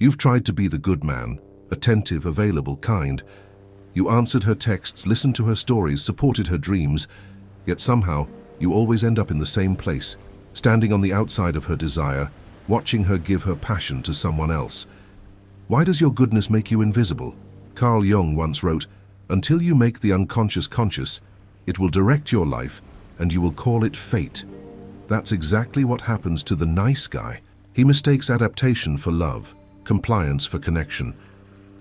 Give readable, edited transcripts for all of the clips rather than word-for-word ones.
You've tried to be the good man, attentive, available, kind. You answered her texts, listened to her stories, supported her dreams, yet somehow you always end up in the same place, standing on the outside of her desire, watching her give her passion to someone else. Why does your goodness make you invisible? Carl Jung once wrote, "Until you make the unconscious conscious, it will direct your life and you will call it fate." That's exactly what happens to the nice guy. He mistakes adaptation for love, compliance for connection,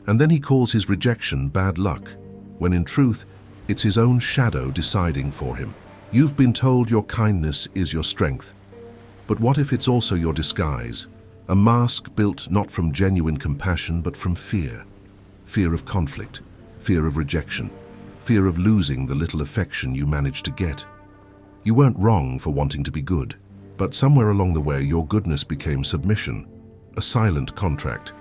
and then he calls his rejection bad luck, when in truth, it's his own shadow deciding for him. You've been told your kindness is your strength, but what if it's also your disguise? A mask built not from genuine compassion but from fear. Fear of conflict, fear of rejection, fear of losing the little affection you managed to get. You weren't wrong for wanting to be good, but somewhere along the way your goodness became submission, a silent contract.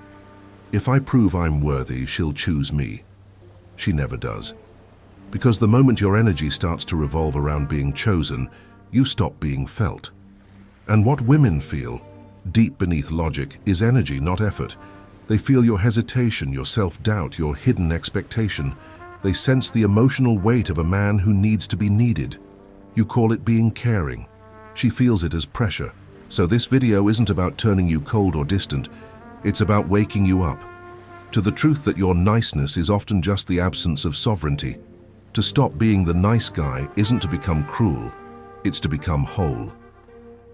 If I prove I'm worthy, she'll choose me. She never does. Because the moment your energy starts to revolve around being chosen, you stop being felt. And what women feel, deep beneath logic, is energy, not effort. They feel your hesitation, your self-doubt, your hidden expectation. They sense the emotional weight of a man who needs to be needed. You call it being caring. She feels it as pressure. So this video isn't about turning you cold or distant. It's about waking you up to the truth that your niceness is often just the absence of sovereignty. To stop being the nice guy isn't to become cruel, it's to become whole.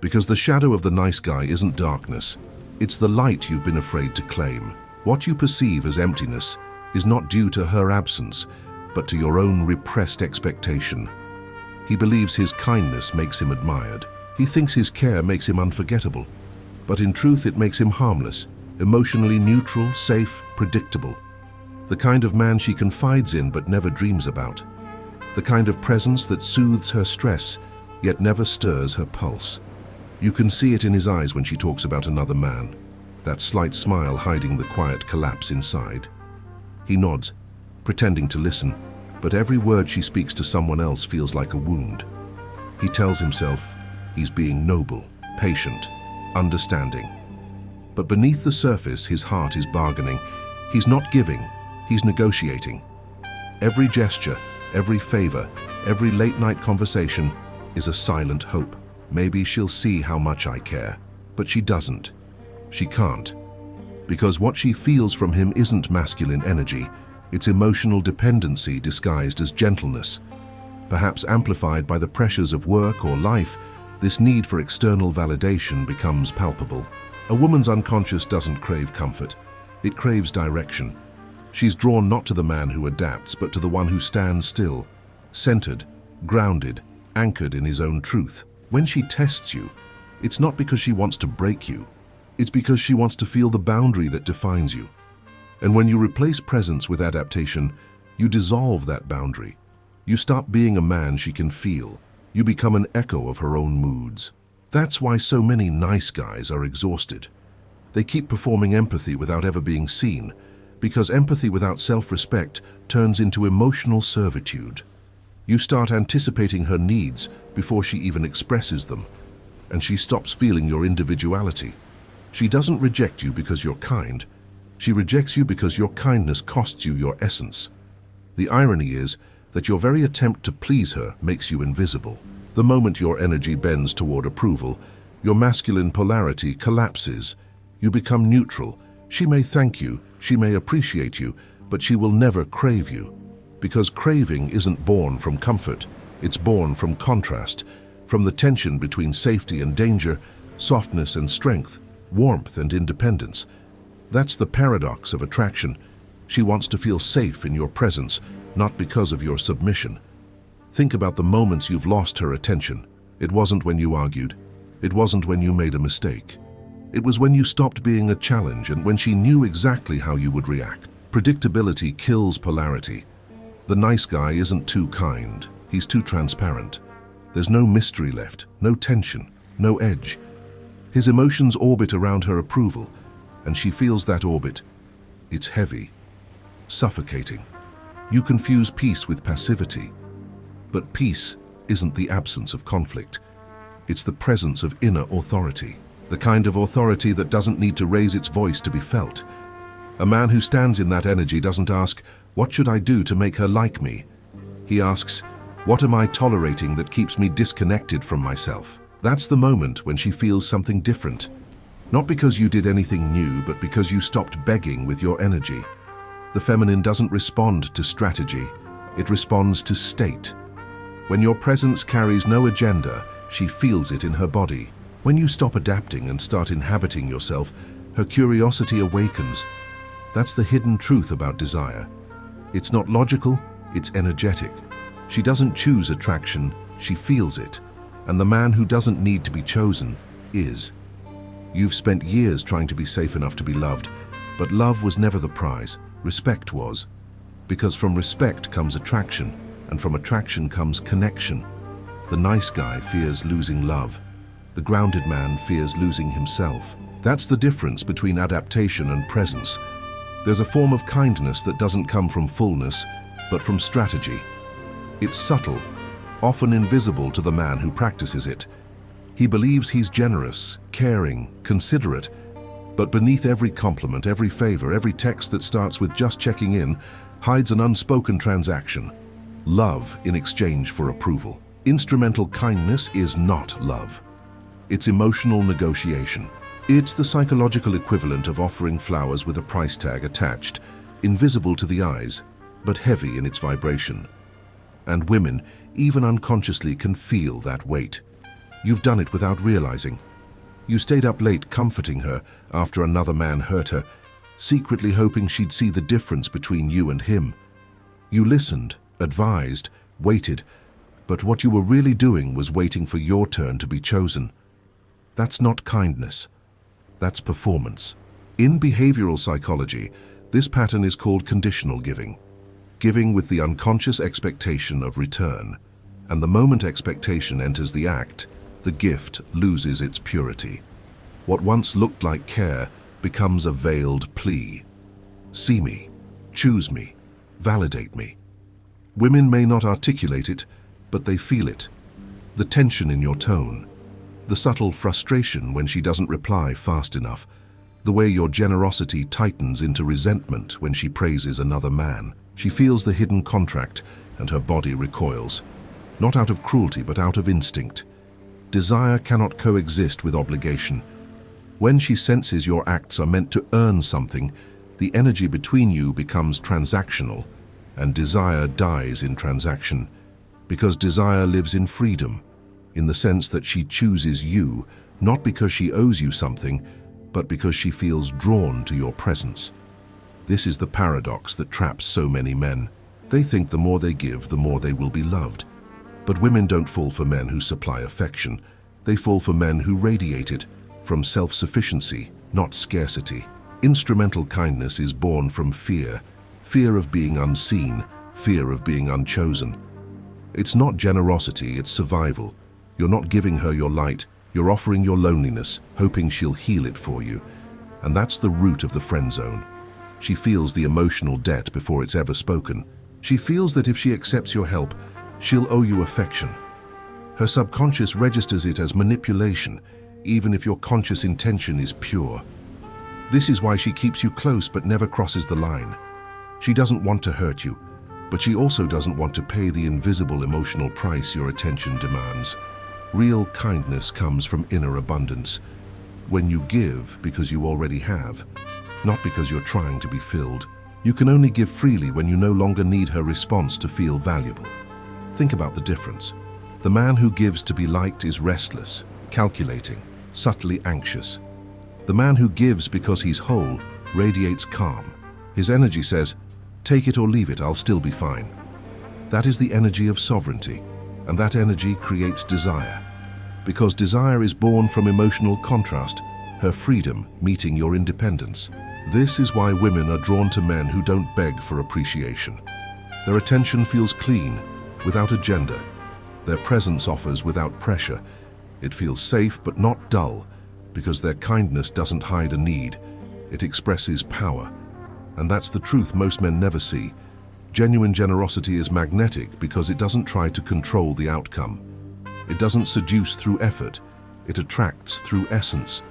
Because the shadow of the nice guy isn't darkness, it's the light you've been afraid to claim. What you perceive as emptiness is not due to her absence, but to your own repressed expectation. He believes his kindness makes him admired. He thinks his care makes him unforgettable. But in truth, it makes him harmless, emotionally neutral, safe, predictable. The kind of man she confides in but never dreams about. The kind of presence that soothes her stress, yet never stirs her pulse. You can see it in his eyes when she talks about another man, that slight smile hiding the quiet collapse inside. He nods, pretending to listen, but every word she speaks to someone else feels like a wound. He tells himself he's being noble, patient, understanding. But beneath the surface, his heart is bargaining. He's not giving, he's negotiating. Every gesture, every favor, every late-night conversation is a silent hope. Maybe she'll see how much I care. But she doesn't. She can't. Because what she feels from him isn't masculine energy. It's emotional dependency disguised as gentleness. Perhaps amplified by the pressures of work or life, this need for external validation becomes palpable. A woman's unconscious doesn't crave comfort. It craves direction. She's drawn not to the man who adapts, but to the one who stands still, centered, grounded, anchored in his own truth. When she tests you, it's not because she wants to break you. It's because she wants to feel the boundary that defines you. And when you replace presence with adaptation, you dissolve that boundary. You stop being a man she can feel. You become an echo of her own moods. That's why so many nice guys are exhausted. They keep performing empathy without ever being seen, because empathy without self-respect turns into emotional servitude. You start anticipating her needs before she even expresses them, and she stops feeling your individuality. She doesn't reject you because you're kind. She rejects you because your kindness costs you your essence. The irony is that your very attempt to please her makes you invisible. The moment your energy bends toward approval, your masculine polarity collapses. You become neutral. She may thank you, she may appreciate you, but she will never crave you. Because craving isn't born from comfort, it's born from contrast, from the tension between safety and danger, softness and strength, warmth and independence. That's the paradox of attraction. She wants to feel safe in your presence, not because of your submission. Think about the moments you've lost her attention. It wasn't when you argued. It wasn't when you made a mistake. It was when you stopped being a challenge and when she knew exactly how you would react. Predictability kills polarity. The nice guy isn't too kind. He's too transparent. There's no mystery left, no tension, no edge. His emotions orbit around her approval, and she feels that orbit. It's heavy, suffocating. You confuse peace with passivity. But peace isn't the absence of conflict. It's the presence of inner authority. the kind of authority that doesn't need to raise its voice to be felt. A man who stands in that energy doesn't ask, "What should I do to make her like me?" He asks, "What am I tolerating that keeps me disconnected from myself?" That's the moment when she feels something different. Not because you did anything new, but because you stopped begging with your energy. The feminine doesn't respond to strategy, it responds to state. When your presence carries no agenda, she feels it in her body. When you stop adapting and start inhabiting yourself, her curiosity awakens. That's the hidden truth about desire. It's not logical, it's energetic. She doesn't choose attraction, she feels it. And the man who doesn't need to be chosen is. You've spent years trying to be safe enough to be loved, but love was never the prize, respect was. Because from respect comes attraction, and from attraction comes connection. The nice guy fears losing love. The grounded man fears losing himself. That's the difference between adaptation and presence. There's a form of kindness that doesn't come from fullness, but from strategy. It's subtle, often invisible to the man who practices it. He believes he's generous, caring, considerate, but beneath every compliment, every favor, every text that starts with "just checking in," hides an unspoken transaction. Love in exchange for approval. Instrumental kindness is not love. It's emotional negotiation. It's the psychological equivalent of offering flowers with a price tag attached, invisible to the eyes, but heavy in its vibration. And women, even unconsciously, can feel that weight. You've done it without realizing. You stayed up late comforting her after another man hurt her, secretly hoping she'd see the difference between you and him. You listened, advised, waited, but what you were really doing was waiting for your turn to be chosen. That's not kindness. That's performance. In behavioral psychology, this pattern is called conditional giving. Giving with the unconscious expectation of return. And the moment expectation enters the act, the gift loses its purity. What once looked like care becomes a veiled plea. See me, choose me, validate me. Women may not articulate it, but they feel it. The tension in your tone, the subtle frustration when she doesn't reply fast enough, the way your generosity tightens into resentment when she praises another man. She feels the hidden contract and her body recoils, not out of cruelty but out of instinct. Desire cannot coexist with obligation. When she senses your acts are meant to earn something, the energy between you becomes transactional, and desire dies in transaction, because desire lives in freedom, in the sense that she chooses you, not because she owes you something, but because she feels drawn to your presence. This is the paradox that traps so many men. They think the more they give, the more they will be loved. But women don't fall for men who supply affection. They fall for men who radiate it, from self-sufficiency, not scarcity. Instrumental kindness is born from fear, fear of being unseen, fear of being unchosen. It's not generosity, it's survival. You're not giving her your light, you're offering your loneliness, hoping she'll heal it for you. And that's the root of the friend zone. She feels the emotional debt before it's ever spoken. She feels that if she accepts your help, she'll owe you affection. Her subconscious registers it as manipulation, even if your conscious intention is pure. This is why she keeps you close but never crosses the line. She doesn't want to hurt you, but she also doesn't want to pay the invisible emotional price your attention demands. Real kindness comes from inner abundance, when you give because you already have, not because you're trying to be filled. You can only give freely when you no longer need her response to feel valuable. Think about the difference. The man who gives to be liked is restless, calculating, subtly anxious. The man who gives because he's whole radiates calm. His energy says, "Take it or leave it, I'll still be fine." That is the energy of sovereignty, and that energy creates desire. Because desire is born from emotional contrast, her freedom meeting your independence. This is why women are drawn to men who don't beg for appreciation. Their attention feels clean, without agenda. Their presence offers without pressure. It feels safe but not dull, because their kindness doesn't hide a need. It expresses power. And that's the truth most men never see. Genuine generosity is magnetic because it doesn't try to control the outcome. It doesn't seduce through effort. It attracts through essence.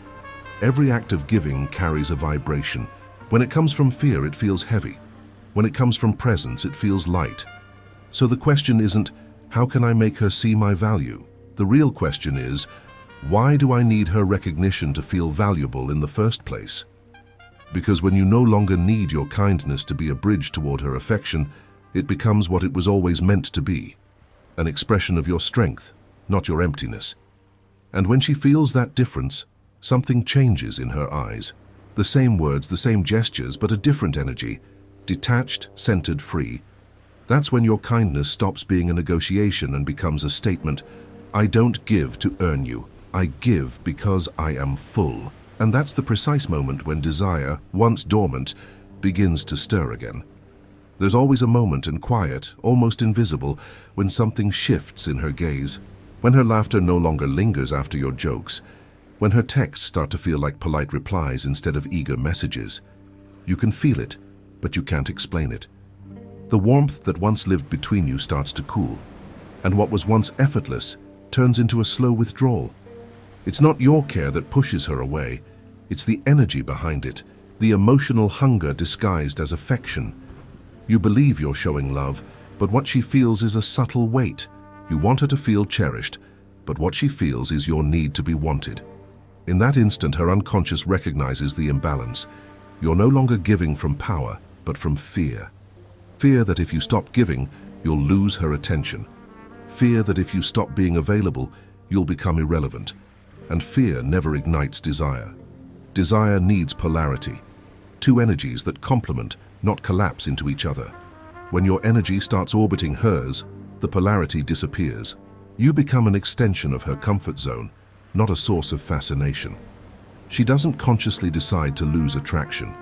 Every act of giving carries a vibration. When it comes from fear, it feels heavy. When it comes from presence, it feels light. So the question isn't, how can I make her see my value? The real question is, why do I need her recognition to feel valuable in the first place? Because when you no longer need your kindness to be a bridge toward her affection, it becomes what it was always meant to be, an expression of your strength, not your emptiness. And when she feels that difference, something changes in her eyes. The same words, the same gestures, but a different energy, detached, centered, free. That's when your kindness stops being a negotiation and becomes a statement. I don't give to earn you. I give because I am full. And that's the precise moment when desire, once dormant, begins to stir again. There's always a moment in quiet, almost invisible, when something shifts in her gaze, when her laughter no longer lingers after your jokes, when her texts start to feel like polite replies instead of eager messages. You can feel it, but you can't explain it. The warmth that once lived between you starts to cool, and what was once effortless turns into a slow withdrawal. It's not your care that pushes her away, it's the energy behind it, the emotional hunger disguised as affection. You believe you're showing love, but what she feels is a subtle weight. You want her to feel cherished, but what she feels is your need to be wanted. In that instant, her unconscious recognizes the imbalance. You're no longer giving from power, but from fear. Fear that if you stop giving, you'll lose her attention. Fear that if you stop being available, you'll become irrelevant. And fear never ignites desire. Desire needs polarity. Two energies that complement, not collapse into each other. When your energy starts orbiting hers, the polarity disappears. You become an extension of her comfort zone, not a source of fascination. She doesn't consciously decide to lose attraction.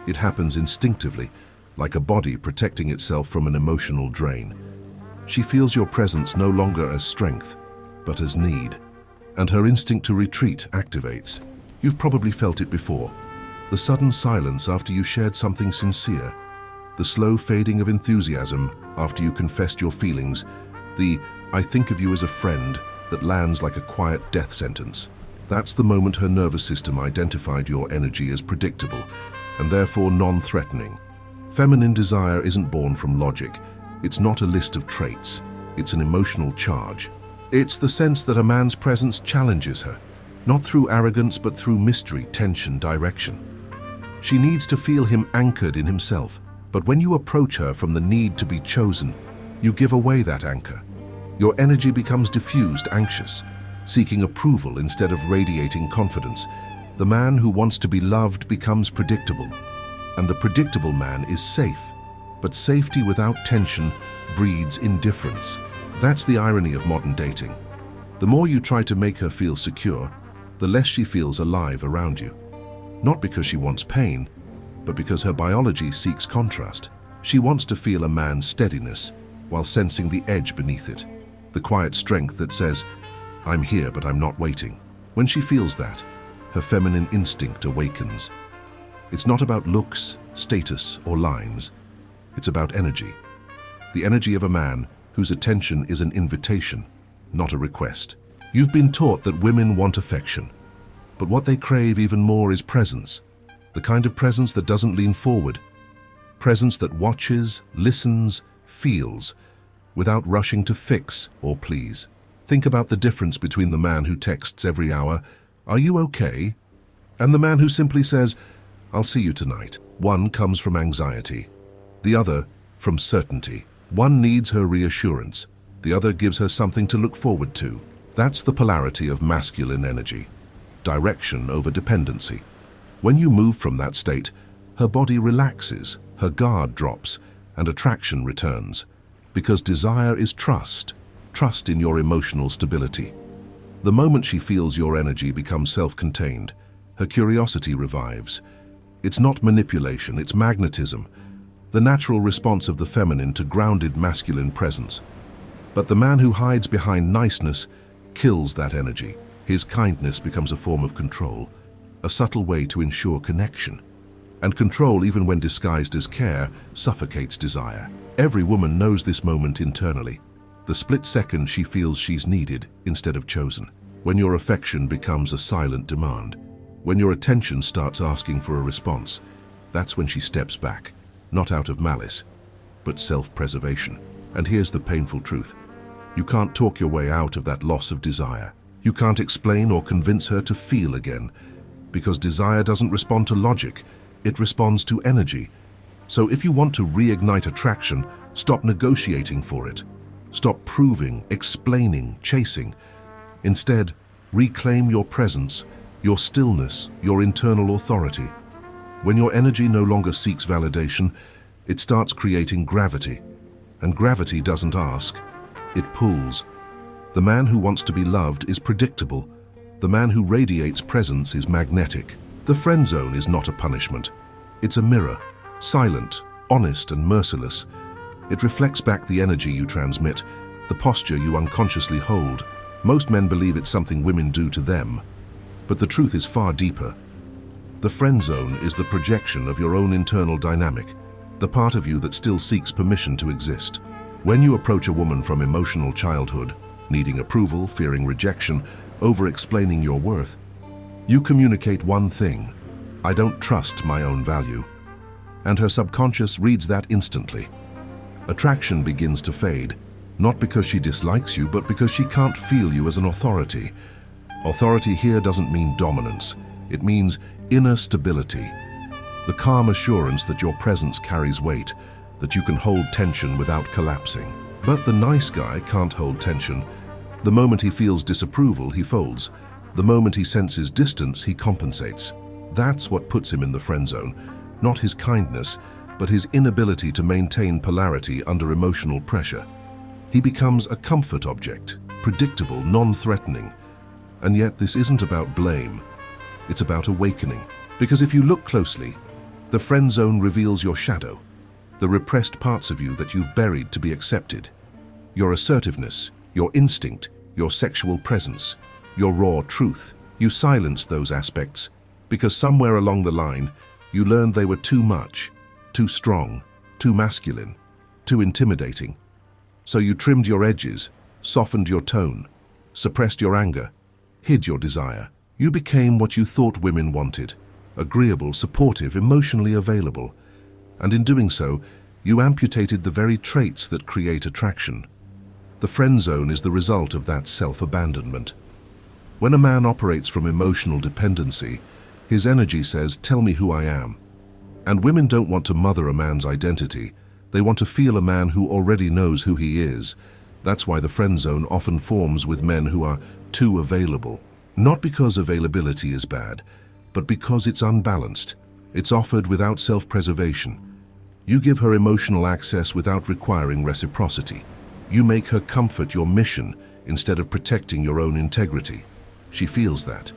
It happens instinctively, like a body protecting itself from an emotional drain. She feels your presence no longer as strength, but as need. And her instinct to retreat activates. You've probably felt it before. The sudden silence after you shared something sincere. The slow fading of enthusiasm after you confessed your feelings. The "I think of you as a friend" that lands like a quiet death sentence. That's the moment her nervous system identified your energy as predictable and therefore non-threatening. Feminine desire isn't born from logic. It's not a list of traits. It's an emotional charge. It's the sense that a man's presence challenges her, not through arrogance but through mystery, tension, direction. She needs to feel him anchored in himself, but when you approach her from the need to be chosen, you give away that anchor. Your energy becomes diffused, anxious, seeking approval instead of radiating confidence. The man who wants to be loved becomes predictable, and the predictable man is safe. But safety without tension breeds indifference. That's the irony of modern dating. The more you try to make her feel secure, the less she feels alive around you. Not because she wants pain, but because her biology seeks contrast. She wants to feel a man's steadiness while sensing the edge beneath it, the quiet strength that says, "I'm here, but I'm not waiting." When she feels that, her feminine instinct awakens. It's not about looks, status, or lines. It's about energy. The energy of a man whose attention is an invitation, not a request. You've been taught that women want affection, but what they crave even more is presence. The kind of presence that doesn't lean forward. Presence that watches, listens, feels, without rushing to fix or please. Think about the difference between the man who texts every hour, "Are you okay?" and the man who simply says, "I'll see you tonight." One comes from anxiety, the other from certainty. One needs her reassurance, the other gives her something to look forward to. That's the polarity of masculine energy. Direction over dependency. When you move from that state, her body relaxes, her guard drops, and attraction returns. Because desire is trust, trust in your emotional stability. The moment she feels your energy becomes self-contained, her curiosity revives. It's not manipulation, it's magnetism, the natural response of the feminine to grounded masculine presence. But the man who hides behind niceness kills that energy. His kindness becomes a form of control, a subtle way to ensure connection. And control, even when disguised as care, suffocates desire. Every woman knows this moment internally, the split second she feels she's needed instead of chosen, when your affection becomes a silent demand. When your attention starts asking for a response, that's when she steps back, not out of malice, but self-preservation. And here's the painful truth. You can't talk your way out of that loss of desire. You can't explain or convince her to feel again, because desire doesn't respond to logic, it responds to energy. So if you want to reignite attraction, stop negotiating for it. Stop proving, explaining, chasing. Instead, reclaim your presence, your stillness, your internal authority. When your energy no longer seeks validation, it starts creating gravity. And gravity doesn't ask, it pulls. The man who wants to be loved is predictable. The man who radiates presence is magnetic. The friend zone is not a punishment. It's a mirror, silent, honest, and merciless. It reflects back the energy you transmit, the posture you unconsciously hold. Most men believe it's something women do to them, but the truth is far deeper. The friend zone is the projection of your own internal dynamic, the part of you that still seeks permission to exist. When you approach a woman from emotional childhood, needing approval, fearing rejection, over-explaining your worth, you communicate one thing: I don't trust my own value. And her subconscious reads that instantly. Attraction begins to fade, not because she dislikes you, but because she can't feel you as an authority. Authority here doesn't mean dominance. It means inner stability. The calm assurance that your presence carries weight, that you can hold tension without collapsing. But the nice guy can't hold tension. The moment he feels disapproval, he folds. The moment he senses distance, he compensates. That's what puts him in the friend zone, not his kindness, but his inability to maintain polarity under emotional pressure. He becomes a comfort object, predictable, non-threatening. And yet this isn't about blame. It's about awakening. Because if you look closely, the friend zone reveals your shadow, the repressed parts of you that you've buried to be accepted. Your assertiveness, your instinct, your sexual presence, your raw truth. You silence those aspects because somewhere along the line, you learned they were too much, too strong, too masculine, too intimidating. So you trimmed your edges, softened your tone, suppressed your anger, hid your desire. You became what you thought women wanted: agreeable, supportive, emotionally available. And in doing so, you amputated the very traits that create attraction. The friend zone is the result of that self-abandonment. When a man operates from emotional dependency, his energy says, "Tell me who I am." And women don't want to mother a man's identity. They want to feel a man who already knows who he is. That's why the friend zone often forms with men who are too available. Not because availability is bad, but because it's unbalanced. It's offered without self-preservation. You give her emotional access without requiring reciprocity. You make her comfort your mission instead of protecting your own integrity. She feels that.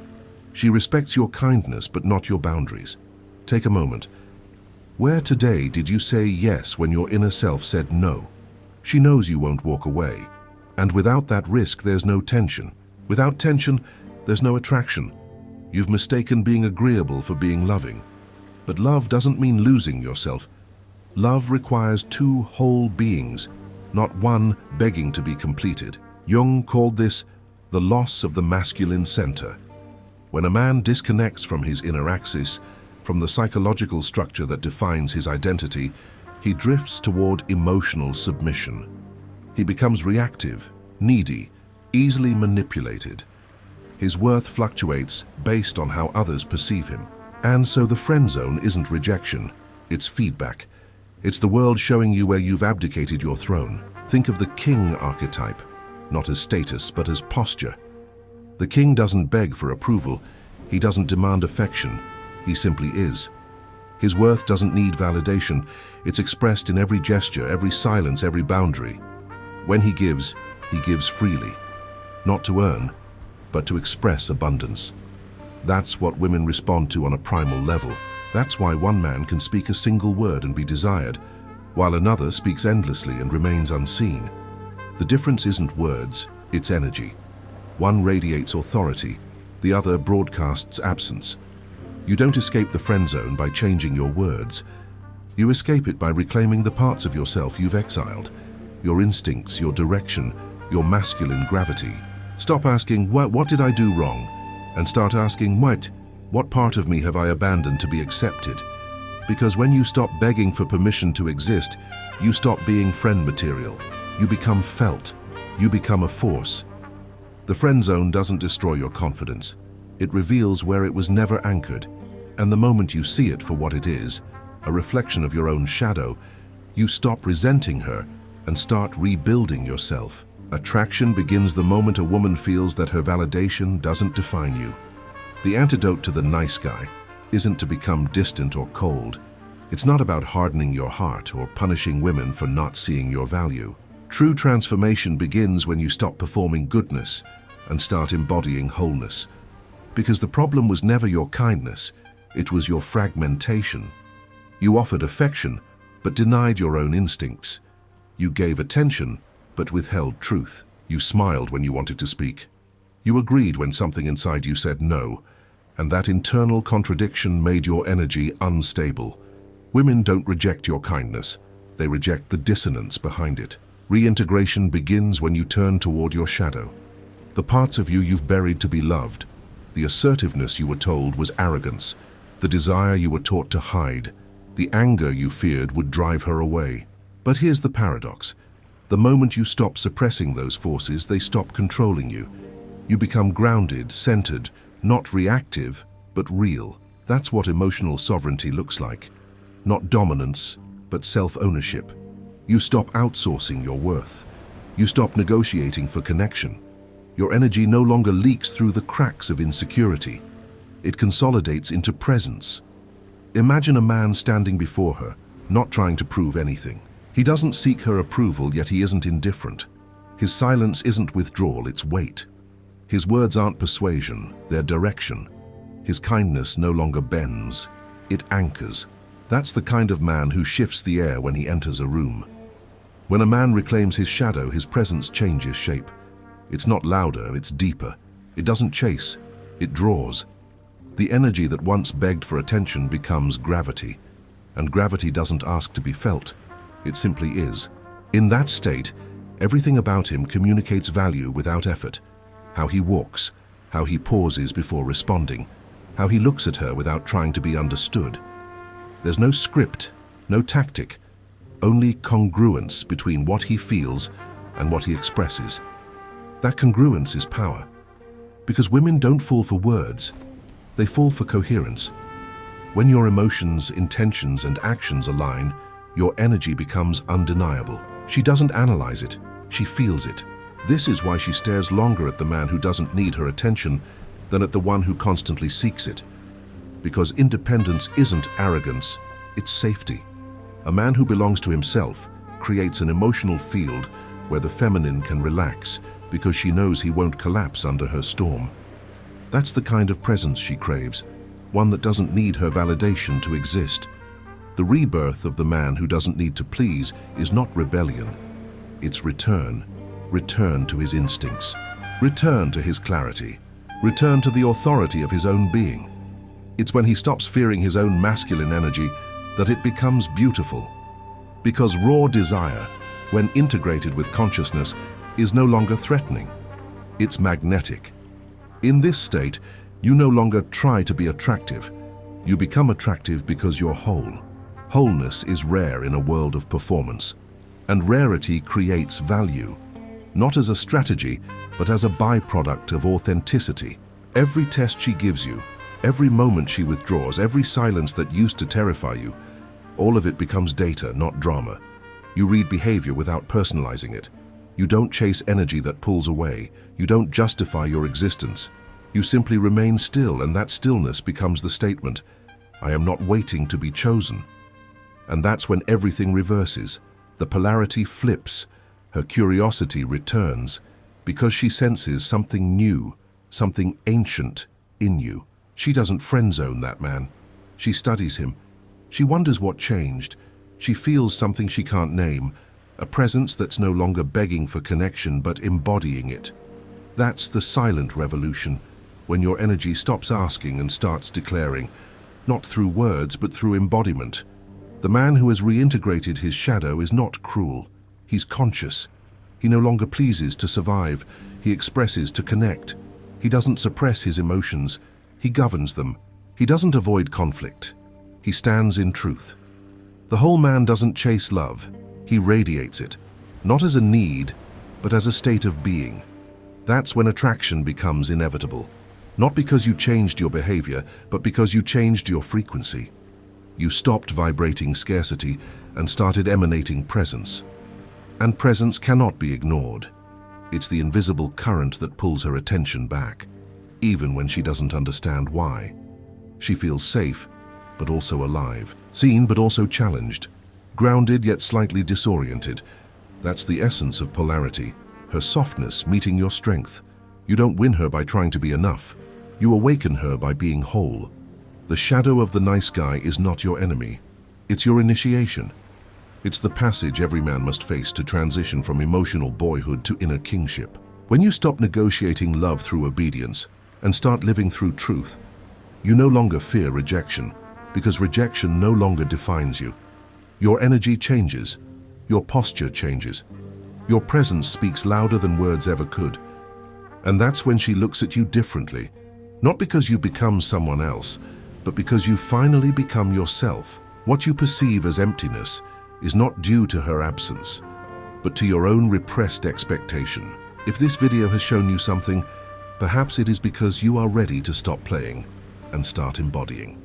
She respects your kindness but not your boundaries. Take a moment. Where today did you say yes when your inner self said no? She knows you won't walk away. And without that risk, there's no tension. Without tension, there's no attraction. You've mistaken being agreeable for being loving. But love doesn't mean losing yourself. Love requires two whole beings, not one begging to be completed. Jung called this the loss of the masculine center. When a man disconnects from his inner axis, from the psychological structure that defines his identity, he drifts toward emotional submission. He becomes reactive, needy, easily manipulated. His worth fluctuates based on how others perceive him. And so the friend zone isn't rejection, it's feedback. It's the world showing you where you've abdicated your throne. Think of the king archetype, not as status, but as posture. The king doesn't beg for approval, he doesn't demand affection, he simply is. His worth doesn't need validation, it's expressed in every gesture, every silence, every boundary. When he gives freely, not to earn, but to express abundance. That's what women respond to on a primal level. That's why one man can speak a single word and be desired, while another speaks endlessly and remains unseen. The difference isn't words, it's energy. One radiates authority, the other broadcasts absence. You don't escape the friend zone by changing your words. You escape it by reclaiming the parts of yourself you've exiled, your instincts, your direction, your masculine gravity. Stop asking, what did I do wrong? And start asking, what What part of me have I abandoned to be accepted? Because when you stop begging for permission to exist, you stop being friend material. You become felt. You become a force. The friend zone doesn't destroy your confidence. It reveals where it was never anchored. And the moment you see it for what it is, a reflection of your own shadow, you stop resenting her and start rebuilding yourself. Attraction begins the moment a woman feels that her validation doesn't define you. The antidote to the nice guy isn't to become distant or cold. It's not about hardening your heart or punishing women for not seeing your value. True transformation begins when you stop performing goodness and start embodying wholeness. Because the problem was never your kindness, it was your fragmentation. You offered affection, but denied your own instincts. You gave attention, but withheld truth. You smiled when you wanted to speak. You agreed when something inside you said no, and that internal contradiction made your energy unstable. Women don't reject your kindness. They reject the dissonance behind it. Reintegration begins when you turn toward your shadow. The parts of you you've buried to be loved. The assertiveness you were told was arrogance. The desire you were taught to hide. The anger you feared would drive her away. But here's the paradox. The moment you stop suppressing those forces, they stop controlling you. You become grounded, centered, not reactive, but real. That's what emotional sovereignty looks like. Not dominance, but self-ownership. You stop outsourcing your worth. You stop negotiating for connection. Your energy no longer leaks through the cracks of insecurity. It consolidates into presence. Imagine a man standing before her, not trying to prove anything. He doesn't seek her approval, yet he isn't indifferent. His silence isn't withdrawal, it's weight. His words aren't persuasion, they're direction. His kindness no longer bends, it anchors. That's the kind of man who shifts the air when he enters a room. When a man reclaims his shadow, his presence changes shape. It's not louder, it's deeper. It doesn't chase, it draws. The energy that once begged for attention becomes gravity, and gravity doesn't ask to be felt. It simply is. In that state, everything about him communicates value without effort. How he walks, how he pauses before responding, how he looks at her without trying to be understood. There's no script, no tactic, only congruence between what he feels and what he expresses. That congruence is power. Because women don't fall for words, they fall for coherence. When your emotions, intentions, and actions align, your energy becomes undeniable. She doesn't analyze it, she feels it. This is why she stares longer at the man who doesn't need her attention than at the one who constantly seeks it. Because independence isn't arrogance, it's safety. A man who belongs to himself creates an emotional field where the feminine can relax because she knows he won't collapse under her storm. That's the kind of presence she craves, one that doesn't need her validation to exist. The rebirth of the man who doesn't need to please is not rebellion. It's return. Return to his instincts. Return to his clarity. Return to the authority of his own being. It's when he stops fearing his own masculine energy that it becomes beautiful. Because raw desire, when integrated with consciousness, is no longer threatening. It's magnetic. In this state, you no longer try to be attractive. You become attractive because you're whole. Wholeness is rare in a world of performance, and rarity creates value, not as a strategy, but as a byproduct of authenticity. Every test she gives you, every moment she withdraws, every silence that used to terrify you, all of it becomes data, not drama. You read behavior without personalizing it. You don't chase energy that pulls away. You don't justify your existence. You simply remain still, and that stillness becomes the statement, I am not waiting to be chosen. And that's when everything reverses. The polarity flips. Her curiosity returns because she senses something new, something ancient in you. She doesn't friendzone that man. She studies him. She wonders what changed. She feels something she can't name, a presence that's no longer begging for connection but embodying it. That's the silent revolution, when your energy stops asking and starts declaring, not through words but through embodiment. The man who has reintegrated his shadow is not cruel. He's conscious. He no longer pleases to survive. He expresses to connect. He doesn't suppress his emotions. He governs them. He doesn't avoid conflict. He stands in truth. The whole man doesn't chase love. He radiates it, not as a need, but as a state of being. That's when attraction becomes inevitable. Not because you changed your behavior, but because you changed your frequency. You stopped vibrating scarcity and started emanating presence. And presence cannot be ignored. It's the invisible current that pulls her attention back, even when she doesn't understand why. She feels safe, but also alive, seen but also challenged, grounded yet slightly disoriented. That's the essence of polarity, her softness meeting your strength. You don't win her by trying to be enough. You awaken her by being whole. The shadow of the nice guy is not your enemy. It's your initiation. It's the passage every man must face to transition from emotional boyhood to inner kingship. When you stop negotiating love through obedience and start living through truth, you no longer fear rejection, because rejection no longer defines you. Your energy changes. Your posture changes. Your presence speaks louder than words ever could. And that's when she looks at you differently, not because you've become someone else, but because you finally become yourself. What you perceive as emptiness is not due to her absence, but to your own repressed expectation. If this video has shown you something, perhaps it is because you are ready to stop playing and start embodying.